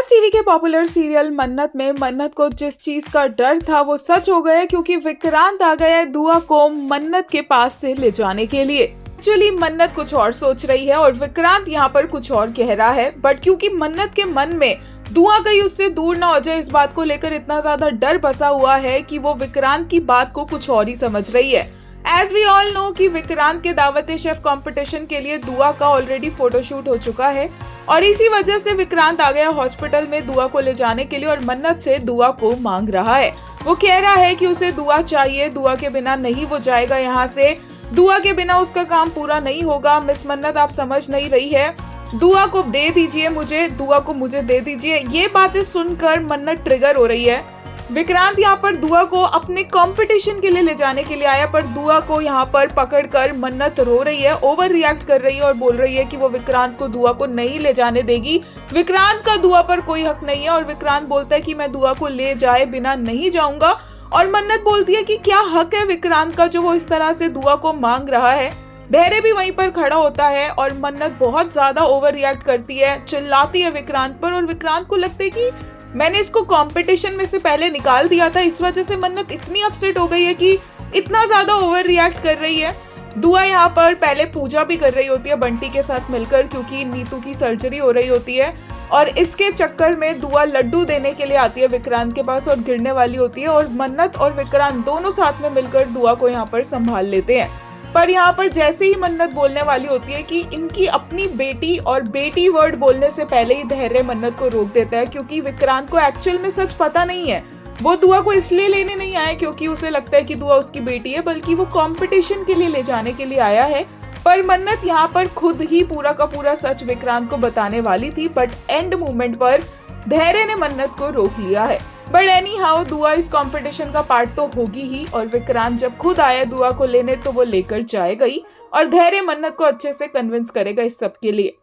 आज टीवी के popular serial मन्नत में मन्नत को जिस चीज का डर था वो सच हो गया क्योंकि विक्रांत आ गया है दुआ को मन्नत के पास से ले जाने के लिए। एक्चुअली मन्नत कुछ और सोच रही है और विक्रांत यहाँ पर कुछ और कह रहा है, बट क्योंकि मन्नत के मन में दुआ कहीं उससे दूर ना हो जाए इस बात को लेकर इतना ज्यादा डर बसा हुआ है कि वो विक्रांत की बात को कुछ और ही समझ रही है। एज वी ऑल नो कि विक्रांत के दावत शेफ कंपटीशन के लिए दुआ का ऑलरेडी फोटोशूट हो चुका है और इसी वजह से विक्रांत आ गया हॉस्पिटल में दुआ को ले जाने के लिए और मन्नत से दुआ को मांग रहा है। वो कह रहा है कि उसे दुआ चाहिए, दुआ के बिना नहीं वो जाएगा यहाँ से, दुआ के बिना उसका काम पूरा नहीं होगा। मिस मन्नत आप समझ नहीं रही है, दुआ को दे दीजिए मुझे, दुआ को मुझे दे दीजिए। ये बातें सुनकर मन्नत ट्रिगर हो रही है। विक्रांत यहाँ पर दुआ को अपने कंपटीशन के लिए ले जाने के लिए आया, पर दुआ को यहाँ पर पकड़कर मन्नत रो रही है, ओवर रिएक्ट कर रही है और बोल रही है कि वो विक्रांत को दुआ को नहीं ले जाने देगी। विक्रांत का दुआ पर कोई हक नहीं है और विक्रांत बोलता है कि मैं दुआ को ले जाए बिना नहीं जाऊंगा। और मन्नत बोलती है कि क्या हक है विक्रांत का जो वो इस तरह से दुआ को मांग रहा है। धैर्य भी वहीं पर खड़ा होता है और मन्नत बहुत ज्यादा ओवर रिएक्ट करती है, चिल्लाती है विक्रांत पर और विक्रांत को लगता है कि मैंने इसको कंपटीशन में से पहले निकाल दिया था, इस वजह से मन्नत इतनी अपसेट हो गई है कि इतना ज्यादा ओवर रिएक्ट कर रही है। दुआ यहाँ पर पहले पूजा भी कर रही होती है बंटी के साथ मिलकर, क्योंकि नीतू की सर्जरी हो रही होती है और इसके चक्कर में दुआ लड्डू देने के लिए आती है विक्रांत के पास और गिरने वाली होती है और मन्नत और विक्रांत दोनों साथ में मिलकर दुआ को यहाँ पर संभाल लेते हैं। पर यहाँ पर जैसे ही मन्नत बोलने वाली होती है कि इनकी अपनी बेटी और बेटी वर्ड बोलने से पहले ही धैर्य मन्नत को रोक देता है, क्योंकि विक्रांत को एक्चुअल में सच पता नहीं है। वो दुआ को इसलिए लेने नहीं आया क्योंकि उसे लगता है कि दुआ उसकी बेटी है, बल्कि वो कंपटीशन के लिए ले जाने के लिए आया है। पर मन्नत यहाँ पर खुद ही पूरा का पूरा सच विक्रांत को बताने वाली थी, बट एंड मोमेंट पर धैर्य ने मन्नत को रोक लिया है। बट एनी हाउ दुआ इस कंपटीशन का पार्ट तो होगी ही और विक्रांत जब खुद आया दुआ को लेने तो वो लेकर जाएगा ही और धैर्य मन्नत को अच्छे से कन्विंस करेगा इस सब के लिए।